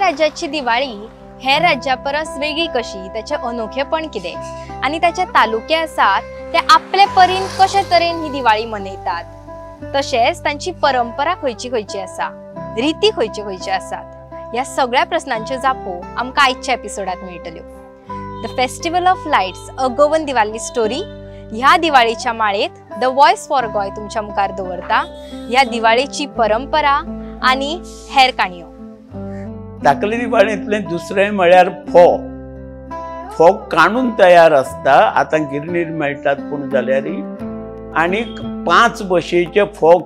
राज्याची दिवाळी हेर राज्या परस वेगळी कशी, त्याचे अनोखेपण कितें आणि त्याचे तालुके आसात ते आपले परीन कशे तरेन ही दिवाळी मनयतात, तशेंच तांची परंपरा खंयची खंयची आसा, रिती खंयचे खंयचे आसात, ह्या सगळ्या प्रश्नांच्यो जापो आमकां आयच्या एपिसोडात मेळटल्यो. The festival of lights a Goan Diwali story ह्या दिवाळीच्या माळेत द वॉयस फॉर गोय तुमच्या मुखार दवरता ह्या दिवाळीची परंपरा आणि हेर काणयो. धाकली दिवाळींतले दुसरें म्हळ्यार फोव. फोव काडून तयार आसता, आतां गिरणीर मेळटात पूण जाल्यारय, आनीक 5 भशेचे फोव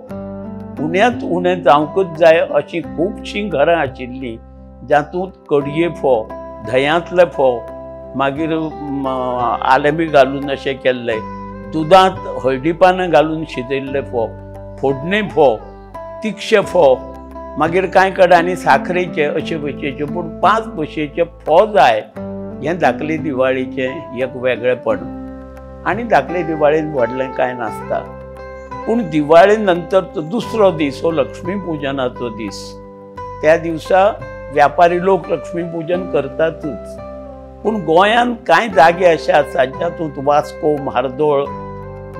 उण्यांत उणें जावंकूच जाय अशीं खुबशीं घरां आशिल्लीं, जातूंत कडये फोव, धंयांतले फोव, मागीर आलें बी घालून अशें केल्ले, दुदांत हळदी पानां घालून शिजयल्ले फोव, फोडणे फोव, तिखशे फोव, मागीर कांय कडांनी साखरेचे अशे भशेचे, पूण 5 भशेचे फोव जाय हें धाकले दिवाळीचें एक वेगळेपण. आनी धाकले दिवाळेन व्हडलें कांय नासता, पूण दिवाळे नंतरचो दुसरो दीस हो लक्ष्मी पुजनाचो दीस. त्या दिवसा व्यापारी लोक लक्ष्मी पूजन करतातच, पूण गोंयांत कांय जागे अशे आसात जातूंत वास्को, म्हार्दोळ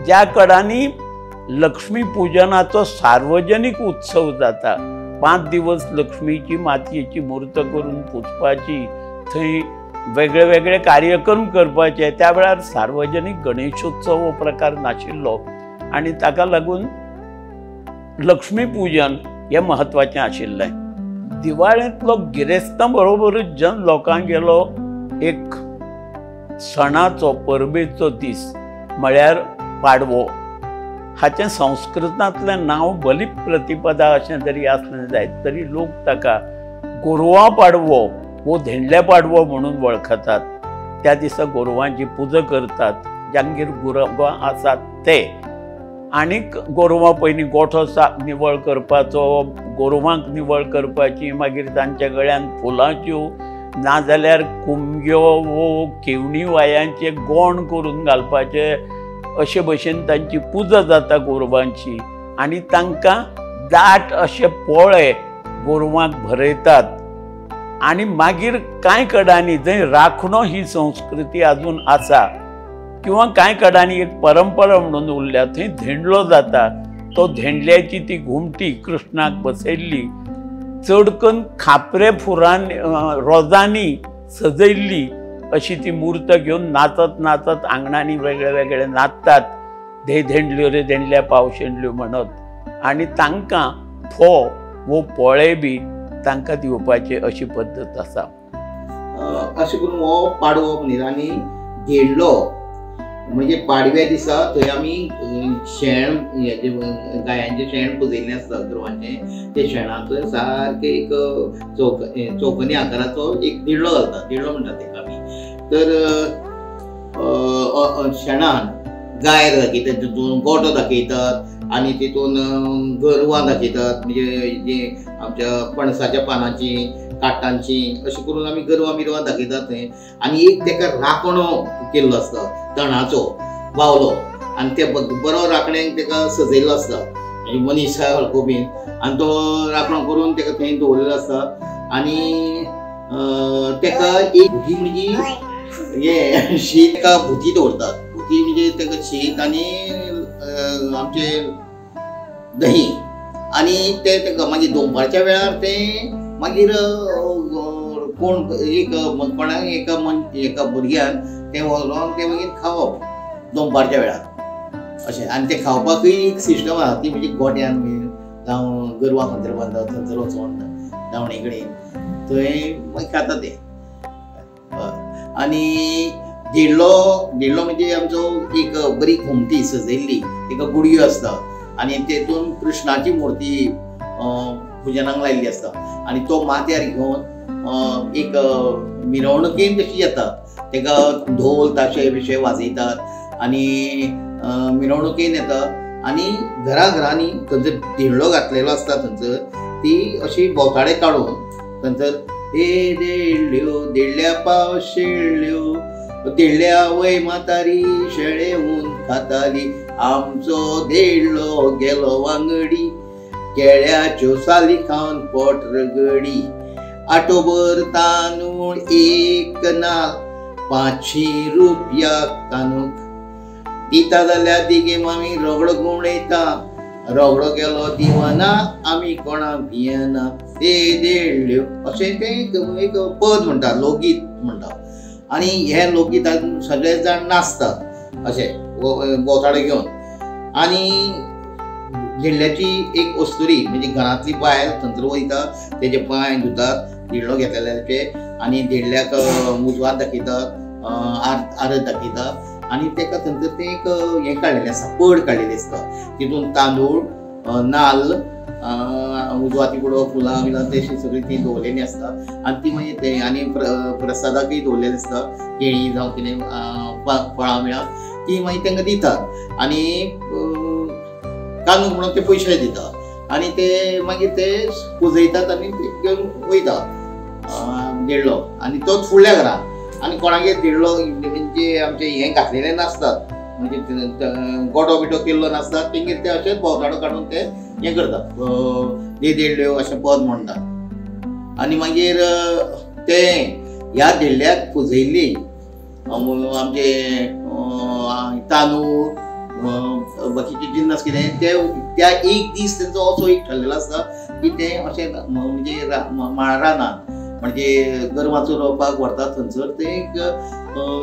ज्या कडांनी लक्ष्मी पुजनाचो सार्वजनीक उत्सव जाता. 5 दिवस लक्ष्मीची मातयेची मूर्त करून पुजपाची, थंय वेगळे वेगळे कार्यक्रम करपाचे. त्या वेळार सार्वजनीक गणेशोत्सव हो प्रकार नाशिल्लो आनी ताका लागून लक्ष्मी पूजन हें म्हत्वाचें आशिल्लें. दिवाळेंतलो गिरेस्तां बरोबरूच जन लोकांक गेलो एक सणाचो, परबेचो दीस म्हळ्यार पाडवो. हाचें संस्कृतांतलें नांव बलिप्रतिपदा अशें जरी आसलें जायत तरी लोक ताका गोरवां पाडवो वो धेंडले पाडवो म्हणून वळखतात. त्या दिसा गोरवांची पुजा करतात, जांगेर गोरवां आसात ते. आनीक गोरवां पयलीं गोठो निवळ करपाचो, गोरवांक निवळ करपाची, मागीर तांच्या गळ्यान फुलांच्यो नाजाल्यार कुमग्यो वो केवणी वायांचे गोण करून घालपाचे, अशे भशेन तांची पुजा जाता गोरवांची. आनी तांकां दाट अशे पोळे गोरवांक भरयतात. आनी मागीर कांय कडांनी जंय राखणो ही संस्कृती आजून आसा किंवा कांय कडांनी एक परंपरा म्हणून उरल्या, थंय धेंडलो जाता. तो धेंडल्याची ती घुमटी कृष्णाक बसयल्ली, चड करून खापरे फुलां रोजांनी सजयल्ली अशी ती मूर्त घेवन नाचत नाचत आंगणांनी वेगळे वेगळे नाचतात, धे धेंडल्यो रे धेंडल्या पाव शेंडल्यो म्हणत. आनी तांकां फोव वो पोळे बी तांकां दिवपाचे अशी पद्दत आसा. अशें करून हो पाडवो म्हणटा. आनी धेंडलो म्हणजे पाडव्या दिसा थंय आमी शेण हेजे गायांचें शेण पुजयल्लें आसता गोरवांचें. ते शेणाचो सारकें एक चौकनी आकाराचो एक देडलो घालतात, देडलो म्हणटात तेका आमी. तर शेणान गाय दाखयतात, तितून गोठो दाखयतात आनी तितून गोरवां दाखयतात, म्हणजे जे आमच्या पणसाच्या पानांची, काटांची अशें करून आमी गोरवां बिरवां दाखयतात थंय. आनी एक तेका राखणो केल्लो आसता तणाचो बावलो, आनी ते बरो राखण्याक तेका सजयल्लो आसता, म्हणजे मनीस हळको बीन, आनी तो राखणो करून तेका थंय दवरलेलो आसता. आनी तेका एक भुती म्हणजे हे शीत का भुती दवरतात. भुती म्हणजे तेका शीत आनी आमचे दही, आनी ते तेका मागीर दनपारच्या वेळार ते मागीर कोण एक कोणाक एका भुरग्यान तें व्हरून तें मागीर खावप दनपारच्या वेळार अशें. आनी तें खावपाकूय एक सिस्टम आसा, ती म्हणजे गोट्यान बी जावं गोरवां खंयतरी बांदतात, थंयसर वचोन धांवणे कडेन थंय मागीर खाता ते. आनी देडलो म्हणजे आमचो एक बरी घुमटी सजयल्ली, तेका गुडयो आसता आनी तेतून कृष्णाची मुर्ती पुजनाक लायल्ली आसता. आनी तो माथ्यार घेवन एक मिरवणुकेन कशी येता, तेका ढोल ताशे बिशे वाजयतात आनी मिरवणुकेन येता. आनी घरांनी थंयसर देडलो घातलेलो आसता, थंयसर ती अशी भोवताडे काडून थंयसर हे देडल्यो देडल्या पाव शेळ्यो, देडल्या वय म्हातारी शेळेहून खाताली, आमचो देडलो गेलो वांगडी, केळ्याच्यो साली खावन पोट रगडी. आठोबर तांदूळ एक नाल 500 रुपया कानूक दिता जाल्यार दिगे मामी रगडो गुणयता रगडो केलो दिवना आमी कोणा भियना ते देडल्यो अशें तें एक पद म्हणटा लोकगीत म्हणटा आनी हे लोकगीतान सगळे जाण नाचतात अशें बोथाडे घेवन आनी देडल्याची एक अस्तुरी म्हणजे घरांतली बायल थंयसर वयता तेजे पांय धुतात देडलो घेतलेल्याचे आनी देडल्याक उजवात दाखयतात आरत दाखयतात आनी तेका थंयसर तें एक हें काडलेलें आसता पड काडलेली आसता तितून तांदूळ नाल्ल उजवाती कुडो फुलां बिलां तशी सगळी ती दवरलेली आसता आनी ती मागीर ते आनी प्रसादाकय दवरलेली आसता केळी जावं कितें फळां बिळां ती मागीर तांकां दितात आनी कानूक म्हणून ते पयशे दितात आनी ते मागीर ते पुजयतात आनी ते घेवन वयता देडलो आनी तोच फुडल्या घरान आनी कोणागेर देडलो म्हणजे आमचे हें घातलेलें नासतात म्हणजे गोडो बिडो केल्लो नासता तेंगेर ते अशेंच भोवताडो काडून ते हें करतात दे देडल्यो अशें पद म्हणटात आनी मागीर ते ह्या देडल्याक पुजयल्ली आमचे तांदूळ बाकीचे जिन्नस कितें ते त्या एक दीस तेंचो असो एक ठरलेलो आसता की ते अशें म्हणजे रानांत म्हणजे गोरवांचो रोवपाक व्हरतात थंयसर ते एक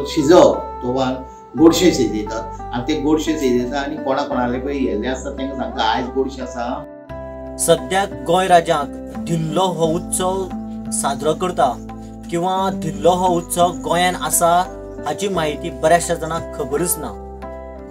शिजोवप तोवान गोडशें शिजयतात आनी ते गोडशें शिजयता आनी कोणाले पळय हेल्ले आसता तांकां सांगता आयज गोडशें आसा सद्याक गोंय राज्यांत धिल्लो हो उत्सव साजरो करता किंवा धिल्लो हो उत्सव गोंयान आसा हाची माहिती बऱ्याचशा जाणांक खबरच ना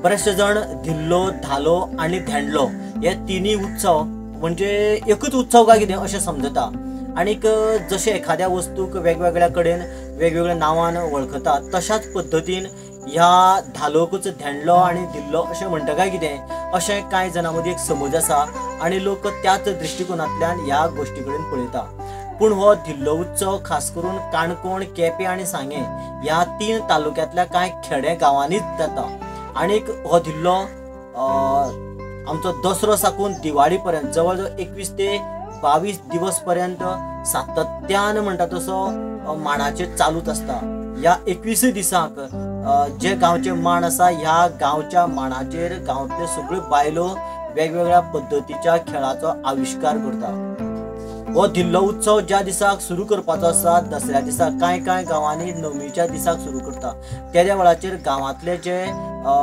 बरेचशे जण धिल्लो धालो आनी धेंडलो हे तिनी उत्सव म्हणजे एकूच उत्सव काय कितें अशें समजता आनीक जशें एखाद्या वस्तूक वेगवेगळ्या कडेन वेगवेगळ्या नांवान वळखतात तशाच पद्दतीन ह्या धालोकूच धेंडलो आनी धिल्लो अशें म्हणटा काय कितें अशें कांय जाणां मदीं एक समज आसा आनी लोक त्याच दृश्टिकोनांतल्यान ह्या गोश्टी कडेन पळयता पूण हो धिल्लो उत्सव खास करून काणकोण केपें आनी सांगे ह्या 3 तालुक्यांतल्या कांय खेडे गांवांनीच जाता आनीक हो धिल्लो आमचो दसरो साकून दिवाळी पर्यंत जवळ जवळ 21 ते 22 दिवस पर्यंत सातत्यान म्हणटा तसो मांडाचेर चालूच आसता ह्या 21 दिसांक जे गांवचे मांड आसा ह्या गांवच्या मांडाचेर गांवांतल्यो सगळ्यो बायलो वेगवेगळ्या पद्दतीच्या खेळाचो आविष्कार करता हो धिल्लो उत्सव ज्या दिसाक सुरू करपाचो आसा दसऱ्या दिसा कांय गांवांनी नवमीच्या दिसाक सुरू करता त्या वेळाचेर गांवांतले जे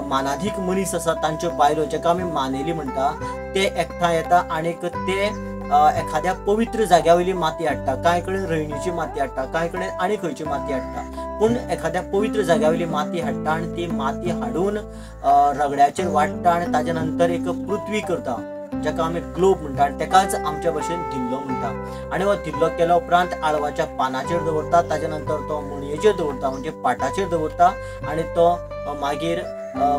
मानाधीक मनीस आसा तांच्यो बायलो जेका आमी मानेली म्हणटा ते एकठांय येता आनीक ते एखाद्या पवित्र जाग्या वयली माती हाडटा कांय कडेन रयणीची माती हाडटा कांय कडेन आनी खंयची माती हाडटा पूण एखाद्या पवित्र जाग्या वयली माती हाडटा आनी ती माती हाडून रगड्याचेर वाडटा आनी ताच्या नंतर एक पृथ्वी करता जेका आमी ग्लोब म्हणटा आनी तेकाच आमच्या भाशेन धिल्लो म्हणटा आनी हो धिल्लो केल्या उपरांत आळवाच्या पानाचेर दवरता ताच्या नंतर तो मुणयेचेर दवरता म्हणजे पाटाचेर दवरता आनी तो मागीर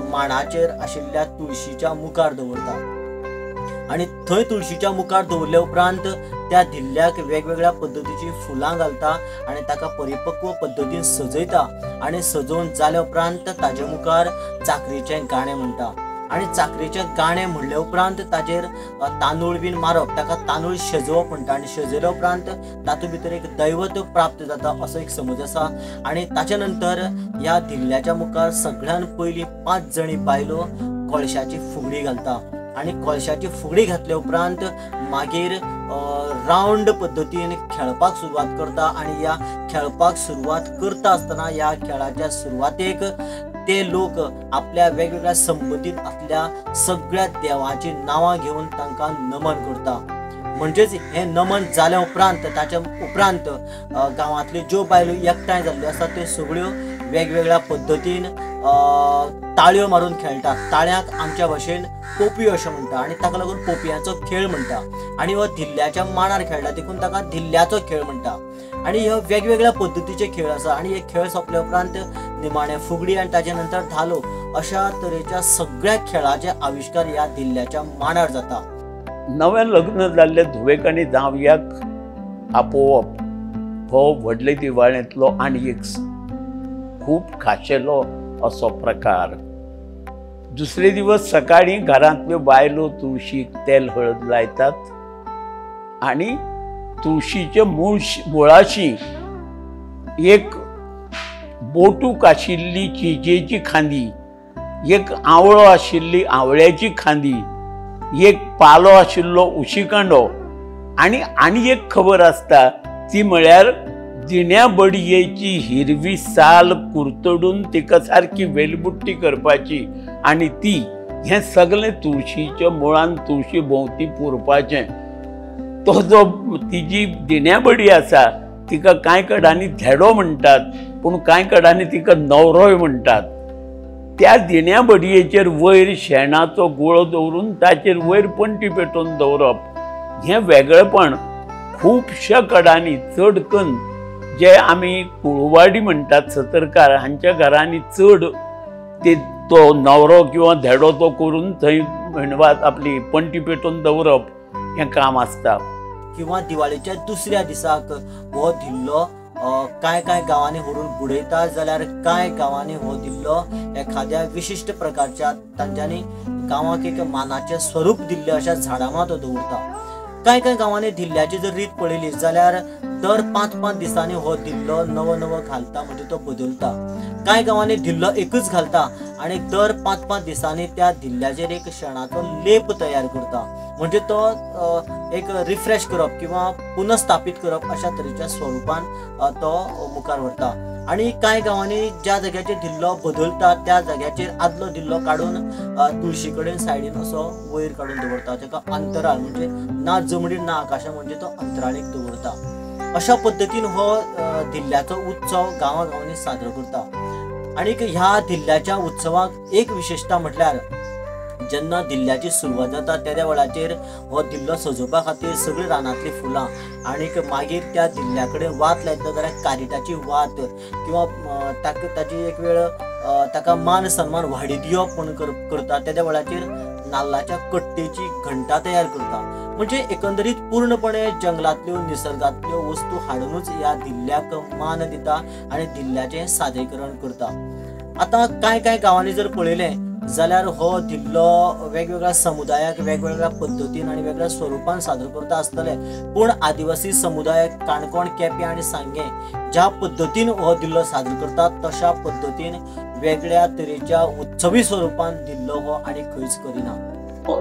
मांडाचेर आशिल्ल्या तुळशीच्या मुखार दवरता आनी थंय तुळशीच्या मुखार दवरल्या उपरांत त्या धिल्ल्याक वेगवेगळ्या पद्दतीची फुलां घालता आनी ताका परिपक्व पद्दतीन सजयता आनी सजोवन जाल्या उपरांत ताजे मुखार चाकरीचें गाणें म्हणटा आनी चाकरीचें गाणें म्हणले उपरांत ताजेर तांदूळ बीन मारप ताका तांदूळ शिजोवप म्हणटा आनी शिजयल्या उपरांत तातूंत भितर एक दैवत प्राप्त जाता असो एक समज आसा आनी ताच्या नंतर ह्या धिल्ल्याच्या मुखार सगळ्यान पयलीं 5 जणी बायलो कळशाची फुगडी घालता आनी कळशाची फुगडी घातल्या उपरांत मागीर रावंड पद्दतीन खेळपाक सुरवात करता आनी ह्या खेळपाक सुरवात करता आसतना ह्या खेळाच्या सुरवातेक ते लोक आपल्या वेगवेगळ्या संबंदीत असल्या सगळ्या देवाची नांवां घेवन तांकां नमन करता म्हणजेच हे नमन जाल्या उपरांत ताच्या उपरांत गांवांतल्यो ज्यो बायलो एकठांय जाल्ल्यो आसा त्यो सगळ्यो वेगवेगळ्या पद्दतीन ताळयो मारून खेळटात ताळ्याक आमच्या भाशेन पोपयो अशें म्हणटा आनी ताका लागून पोपयांचो खेळ म्हणटा आनी हो धिल्ल्याच्या मांडार खेळटा देखून ताका धिल्ल्याचो खेळ म्हणटा आनी हे वेगवेगळ्या पद्दतीचे खेळ आसा आनी हे खेळ सोंपल्या उपरांत निमाणे फुगडी आनी ताच्या नंतर धालो अशा तरेच्या सगळ्या खेळाचे आविष्कार ह्या धिल्ल्याच्या मांडार जाता नवें लग्न जाल्ले धुवेक आनी जावयाक आपोवप हो व्हडले दिवाळेंतलो आनी एक खूब खाशेलो असो प्रकार दुसरे दिवस सकाळी घरांतल्यो बायलो तुळशीक तेल हळद लायतात आनी तुळशीच्या मुळाशी एक बोटूक आशिल्ली चिंचेची खांदी, एक आवळो आशिल्ली आवळ्याची खांदी, एक पालो आशिल्लो उशिकांडो आनी एक खबर आसता ती म्हळ्यार दिण्या बडयेची हिरवी साल कुरतडून तिका सारकी वेलबुट्टी करपाची आनी ती हें सगळें तुळशीच्या मुळान तुळशी भोंवती पुरपाचें. तो जो तिजी दिण्या बडी आसा तिका कांय कडांनी धेडो म्हणटात, पूण कांय कडांनी तिका नवरोय म्हणटात. त्या दिण्या बडयेचेर वयर शेणाचो गुळो दवरून ताचेर वयर पणटी पेटोवन दवरप हें वेगळेपण खुबश्या कडांनी चड करून जे आमी कुळवाडी म्हणटात सतरकार हांच्या घरांनी चड ते तो नवरो किंवा धेडो तो करून थंय म्हणवात आपली पणटी पेटोवन दवरप हें काम आसता. किंवा दिवाळीच्या दुसऱ्या दिसाक हो धिल्लो काय गांवांनी व्हरून बुडयतात, जाल्यार काय गांवांनी हो धिल्लो एखाद्या विशिश्ट प्रकारच्या तांच्यांनी गांवाक एक मानाचें स्वरूप दिल्ले अशा झाडां मात दवरता. काय गांवांनी धिल्ल्याची जर रीत पळयली जाल्यार दर 5-5 दिसांनी हो धिल्लो नवो घालता, म्हणजे तो बदलता. काय गांवांनी धिल्लो एकच घालता आणि दर 5-5 दिसांनी त्या धिल्ल्याचेर एक शेणाचो लेप तयार करता, म्हणजे तो एक रिफ्रेश करप किंवा पुनस्थापीत करप अशा तरेच्या स्वरूपान तो मुखार व्हरता. आणि काय गांवांनी ज्या जाग्याचेर धिल्लो बदलता त्या जाग्याचेर आदलो धिल्लो काडून तुळशी कडेन सायडीन असो वयर काडून दवरता, ताका अंतराळ म्हणजे ना जमनीर ना आकाशा म्हणजे तो अंतराळीक दवरता. अशा पद्दतीन हो धिल्ल्याचो उत्सव गांवागांवांनी साजरो करता. आणि ह्या धिल्ल्याच्या उत्सवाक एक विशेषता म्हटल्यार जेन्ना धिल्ल्याची सुरवात जाता त्या वेळाचेर हो धिल्लो सजोवपा खातीर सगळीं रानांतली फुलां आणि मागीर त्या धिल्ल्या कडेन वात लायता जाल्यार कारिटाची वात किंवा ताची एक वेळ ताका मान सन्मान व्हाडी दिवप म्हणून करता. त्या वेळाचेर नाल्लाच्या कट्टेची घंटा तयार करता. म्हणजे एकंदरीत पूर्णपणे जंगलातल्यो निसर्गातल्यो वस्तू हाडूनच ह्या धिल्ल्याक मान दिता आणि धिल्ल्याचें सादरीकरण करता. आता काय गांवांनी जर पळयलें जाल्यार हो धिल्लो वेगवेगळ्या समुदायाक वेगवेगळ्या पद्दतीन आणि वेगळ्या स्वरूपान सादर करता आसतले, पूण आदिवासी समुदाय काणकोण, केपें आणि सांगे ज्या पद्दतीन हो धिल्लो सादर करतात तशा पद्दतीन वेगळ्या तरेच्या उत्सवी स्वरूपान धिल्लो हो आनी खंयच करिना.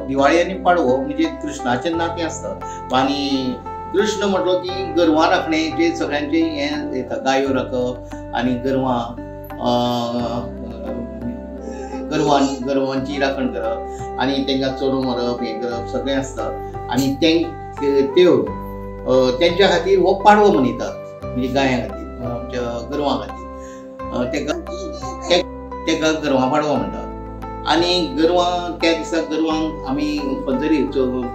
दिवाळी आनी पाडवो म्हणजे कृष्णाचें नातें आसता. आनी कृष्ण म्हटलो की गोरवां राखणेचे सगळ्यांचे हें येता, गायो राखप आनी गोरवांची राखण करप आणि तांकां चोरून व्हरप हें करप सगळें आसता. आनी तेंच्या खातीर हो पाडवो मनयतात, म्हणजे गायां खातीर आमच्या गोरवां खातीर तेका गोरवां पाडवो म्हणटात. आनी गोरवां त्या दिसा गोरवांक आमी खंयतरी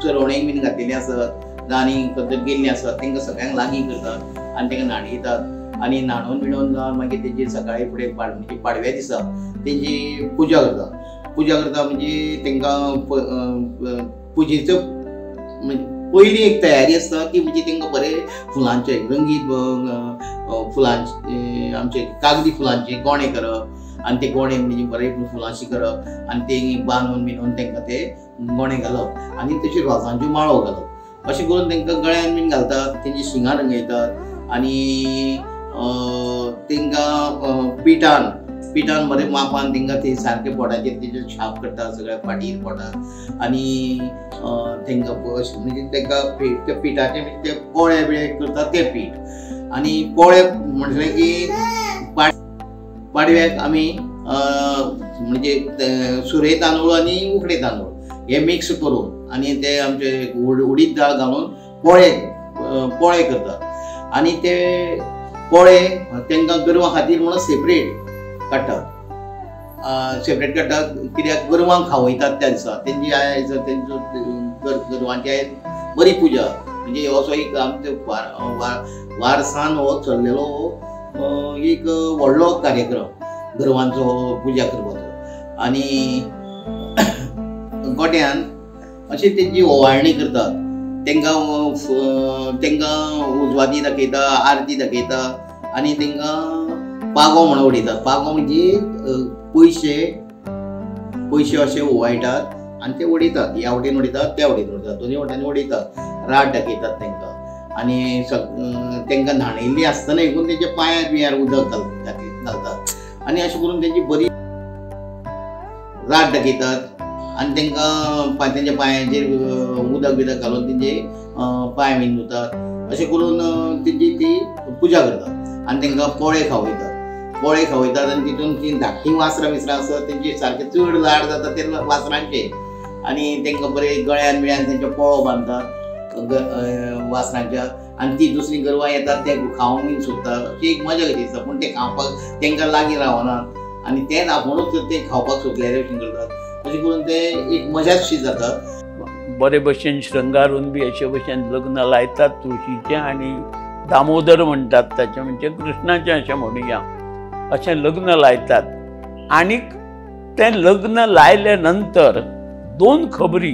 चरोवणेक बीन घातिल्लीं आसत आनी खंय गेल्लीं आसत तांकां सगळ्यांक लागीं करतात आनी तांकां न्हाणयतात. आनी न्हाणोवन बिणोवन जावन मागीर तेजी सकाळी फुडें म्हणजे पाडव्या दिसा तेजी पुजा करता म्हणजे तांकां पुजेचो पयली एक तयारी आसता की म्हणजे तांकां बरें फुलांचे रंगीत फुलांचे आमचे कागदी फुलांचे गोणे करप आनी ते गोणे म्हणजे बरें फुलांची करप आनी ते बांदून बिनून तांकां ते गोणे घालप आनी तशी रोजांच्यो माळो घालप अशें करून तांकां गळ्यान बीन घालतात. तेंची शिंगां रंगयतात आनी तांकां पिठान बरें मापान तांकां ते सारके पोटाचेर तेजे छाप करतात सगळ्या फाटीर पोटार आनी तांकां म्हणजे तांकां त्या पिठाचे ते पोळे बिळे करतात ते पीठ आनी पोळे म्हटलें की पाडव्याक आमी म्हणजे सुरे तांदूळ आनी उकडे तांदूळ हे मिक्स करून आनी ते आमचे उडीद दाळ घालून पोळे करतात आनी ते पोळे तांकां गोरवां खातीर म्हणून सेपरेट काडटात कित्याक गोरवांक खावयतात त्या दिसा तेंची आयज तेंचो गोरवांची आयज बरी पुजा म्हणजे असो एक आमचो वारसान हो चल्लेलो एक व्हडलो कार्यक्रम गोरवांचो पुजा करपाचो. आनी गोट्यान अशी तेंची ओवाळणी करतात. तांकां उजवाती दाखयता, आरती दाखयता आनी तांकां पागो म्हणून उडयतात. पागो म्हणजे पयशे अशे ओवाळटात आनी ते उडयतात. ह्या वटेन उडयतात त्या वटेन उडयतात, दोनी वटेन उडयतात, राट दाखयतात तांकां आणि तांकां न्हाणयिल्ली आसतना एकूण तेंच्या पांयार बियार उदक घालतात आनी अशें करून तेंची बरी रात दाखयतात आनी तांकां तेंच्या पांयाचेर उदक बिदक घालून तेंचे पांय बीन धुतात अशें करून तेंची ती पुजा करतात आनी तांकां पोळे खावयतात आनी तितून ती धाकटी वासरां बिसरां आसत तेंची सारके चड लाड जाता ते वासरांचे आनी तांकां बरे गळ्यान बिळ्यान तेंचे पोळो बांदतात वासरांच्या आनी ती दुसरी गोरवां येतात ते खावंक बीन सोदतात अशी एक मजा कशी दिसता पूण ते खावपाक तांकां लागीं रावनात आनी ते आपुणूच ते खावपाक सोदलेले भशेन करतात अशें करून ते एक मजाशी जाता बरे भशेन श्रृंगारून बी अशे भशेन लग्न लायतात तुळशीचें आनी दामोदर म्हणटात ताचें म्हणजे कृष्णाचें अशें म्हणुया अशें लग्न लायतात आनीक तें लग्न लायले नंतर 2 खबरी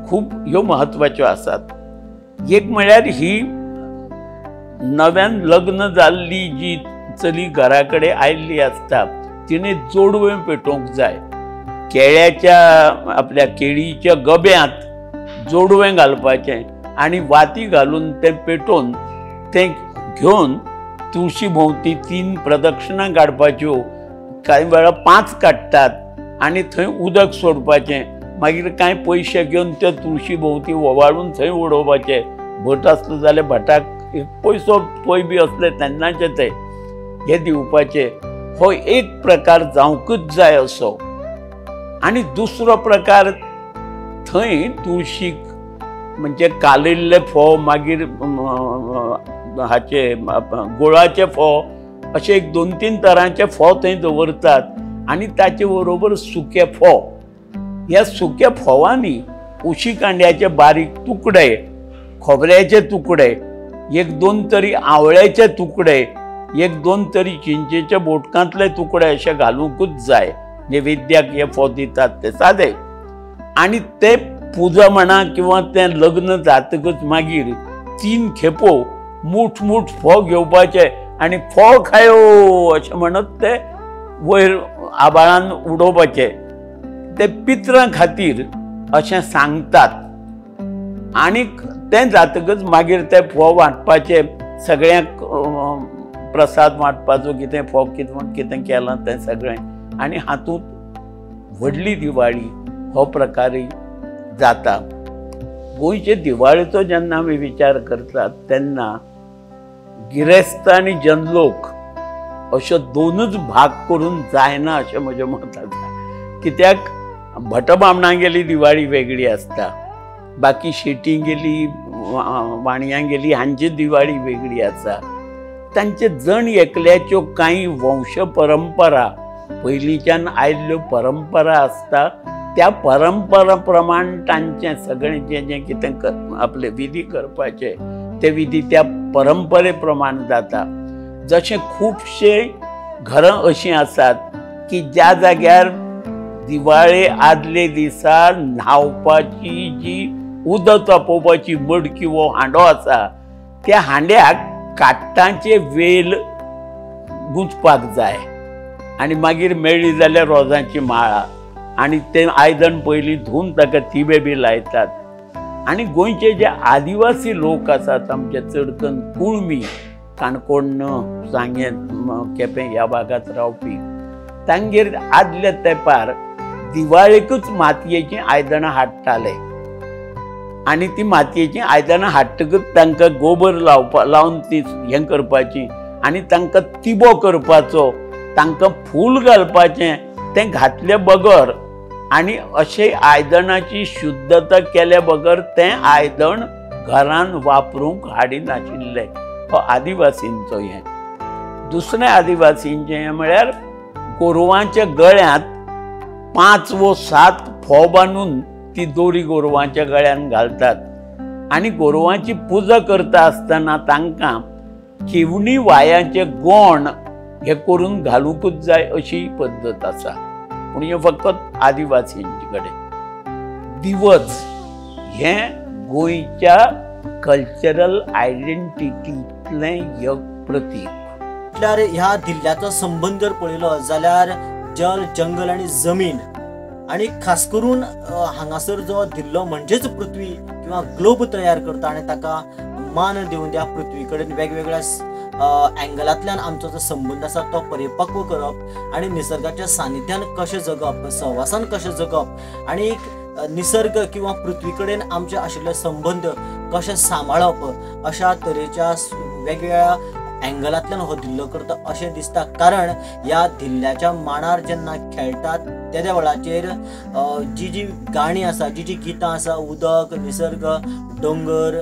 खूब ह्यो म्हत्वाच्यो आसात एक म्हळ्यार ही नव्यान लग्न जाल्ली जी चली घरा कडेन आयिल्ली आसता तिणें जोडवें पेटोवंक जाय केळ्याच्या आपल्या केळीच्या गब्यांत जोडवें घालपाचें आनी वाती घालून तें पेटोवन तें घेवन तुळशी भोंवती 3 प्रदक्षिणां काडपाच्यो कांय वेळा 5 काडटात आनी थंय उदक सोडपाचें मागीर कांय पयशे घेवन त्या तुळशी भोंवती ओवाळून थंय उडोवपाचे भट आसलो जाल्यार भटाक एक पयसो पय बी असले तेन्नाचे ते हे दिवपाचे हो एक प्रकार जावंकच जाय असो आनी दुसरो प्रकार थंय तुळशीक म्हणजे कालयल्ले फोव मागीर हाचे गुळाचे फोव अशे एक 2-3 तरांचे फोव थंय दवरतात आनी ताचे बरोबर सुके फोव ह्या सुक्या फोवांनी उशी कांड्याचे बारीक तुकडे खोबऱ्याचे तुकडे 1-2 तरी आवळ्याचे तुकडे 1-2 तरी चिंचेच्या बोटकांतले तुकडे अशे घालूंकूच जाय नैवेद्याक हे फोव दितात ते सादे आनी ते पुजा म्हणा किंवा ते लग्न जातकच मागीर 3 खेपो मूठ फोव घेवपाचे आनी फोव खायो अशें म्हणत ते वयर आबाळान उडोवपाचे ते पित्रां खातीर अशें सांगतात आनी तें जातकच मागीर ते फोव वांटपाचे सगळ्यांक प्रसाद वांटपाचो कितें फोव कितें केलां तें सगळें आनी हातूंत व्हडली दिवाळी हो प्रकारय जाता गोंयचे दिवाळेचो जेन्ना आमी विचार करतात तेन्ना गिरेस्त आनी जनलोक अश्यो 2च भाग करून जायना अशें म्हजें मत आसा कित्याक भटबामणां गेली दिवाळी वेगळी आसता बाकी शेटी गेली वाणियां गेली हांची दिवाळी वेगळी आसा तांचे जण एकल्याच्यो कांय वंश परंपरा पयलींच्यान आयिल्ल्यो परंपरा आसता त्या परंपरा प्रमाण तांचें सगळें जें कितें आपले विधी करपाचे ते विधी त्या परंपरे प्रमाण जाता जशें खुबशे घरां अशीं आसात की ज्या जाग्यार दिवाळे आदले दिसा न्हावपाची जी उदक तापोवपाची मडकी वो हांडो आसा त्या हांड्याक काट्टांचे वेल गुंजपाक जाय आनी मागीर मेळ्ळी जाल्यार रोजांची माळा आनी ते आयदन पयलीं धुवन ताका तिबे बी लायतात आनी गोंयचे जे आदिवासी लोक आसात आमचे चड करून कुळमी काणकोण सांगें केपें ह्या भागात रावपी तांगेर आदल्या तेंपार दिवाळेकूच मातयेचीं आयदनां हाडटाले आनी ती मातयेचीं आयदनां हाडटकच तांकां गोबर लावन ती हें करपाची आनी तांकां तिबो करपाचो तांकां फूल घालपाचें तें घातले बगर आनी अशे आयदनाची शुद्धता केल्या बगर तें आयदन घरान वापरूंक हाडिनाशिल्ले हो आदिवासींचो हें दुसरें आदिवासींचें म्हळ्यार गोरवांच्या गळ्यांत 5 वा 7 फोव बांदून ती दोरी गोरवांच्या गळ्यान घालतात आनी गोरवांची पुजा करता आसतना तांकां चिवणी वायांचे गोण हे करून घालूंकूच जाय अशी पद्दत आसा पूण हे फकत आदिवासींचे कडेन दिवज हे गोंयच्या कल्चरल आयडेंटिटींतलें एक प्रतीक म्हटल्यार ह्या दिल्ल्याचो संबंद जर पळयलो जाल्यार जल जंगल आनी जमीन आनी खास करून हांगासर जो दिल्लो म्हणजेच पृथ्वी किंवा ग्लोब तयार करता आनी ताका मान दिवन त्या पृथ्वी कडेन वेगवेगळ्या अँगलांतल्यान आमचो जो संबंध आसा तो परिपक्व करप आनी निसर्गाच्या सानिध्यान कशें जगप, सहवासान कशें जगप आनी निसर्ग किंवा पृथ्वी कडेन आमचे आशिल्ले संबंध कशें सांबाळप अशा तरेच्या वेगवेगळ्या अँगलांतल्यान हो धिल्लो करता अशें दिसता. कारण ह्या धिल्ल्याच्या मांडार जेन्ना खेळटात त्या वेळाचेर जी जी गाणी आसा, जी जी गितां आसा, उदक, निसर्ग, दोंगर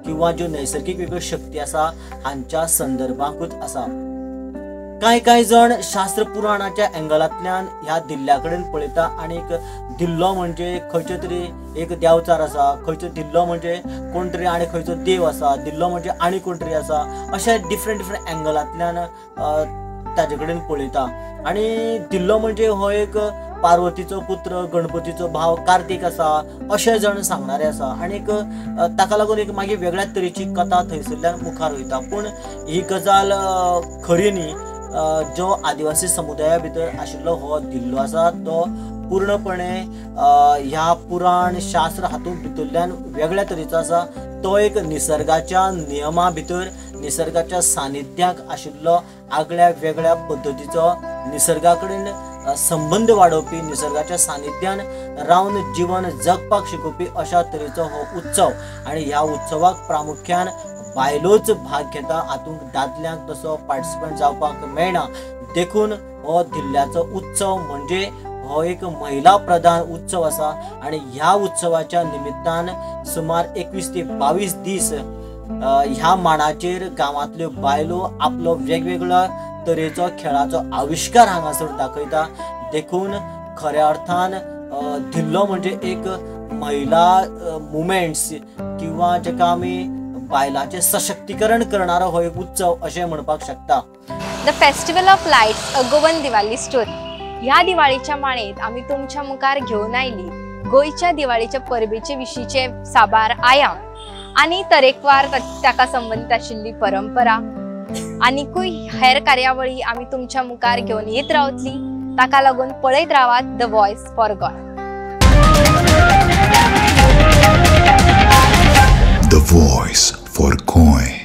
किंवा ज्यो नैसर्गिक वेगळ्यो शक्ती आसा हांच्या संदर्भांकूच आसा. कांय जण शास्त्र पुराणाच्या अँगलांतल्यान ह्या धिल्ल्या कडेन पळयता आनी धिल्लो म्हणजे खंयचे तरी एक देवचार आसा, खंयचो धिल्लो म्हणजे कोण तरी आनी खंयचो देव आसा, धिल्लो म्हणजे आनी कोण तरी आसा, अशे डिफरंट अँगलांतल्यान ताजे कडेन पळयता. आनी धिल्लो म्हणजे हो एक पार्वतीचो पुत्र, गणपतीचो भाव कार्तिक आसा अशे जण सांगणारे आसा. आनीक ताका लागून एक मागीर वेगळ्याच तरेची कथा थंयसरल्यान मुखार वयता. पूण ही गजाल खरी न्ही. जो आदिवासी समुदाया भितर आशिल्लो हो धिल्लो आसा तो पूर्णपणे ह्या पुराण शास्त्र हातूंत भितरल्यान वेगळ्या तरेचो आसा. तो एक निसर्गाच्या नियमा भितर, निसर्गाच्या सानिध्याक आशिल्लो आगळ्या वेगळ्या पद्दतीचो, निसर्गा कडेन संबंध वाडोवपी, निसर्गाच्या सानिध्यान रावन जीवन जगपाक शिकोवपी अशा तरेचो हो उत्सव. आनी ह्या उत्सवाक प्रामुख्यान बायलोच भाग घेता. हातूंत दादल्यांक तसो पार्टिसिपंट जावपाक मेळना. देखून हो धिल्ल्याचो उत्सव म्हणजे हो एक महिला प्रधान उत्सव आसा. आनी ह्या उत्सवाच्या निमित्तान सुमार 21 ते 22 दीस ह्या मांडाचेर गांवांतल्यो बायलो आपलो वेगवेगळ्या तरेचो खेळाचो आविष्कार हांगासर दाखयता. देखून खऱ्या अर्थान धिल्लो म्हणजे एक महिला मुवमेंट्स किंवा जेका आमी बायलांचे सशक्तीकरण करणारो हो एक उत्सव अशें म्हणपाक शकता. The festival of lights, a Goan Diwali story. ह्या दिवाळीच्या माळेंत आमी तुमच्या मुखार घेवन आयली गोंयच्या दिवाळीच्या परबेचे विशींचे साबार आयाम आनी तरेकवार ताका संबंदीत आशिल्ली परंपरा आनीकूय हेर कार्यावळी आमी तुमच्या मुखार घेवन येत रावतली. ताका लागून पळयत रावात the voice for Goa. The Voice for Goy.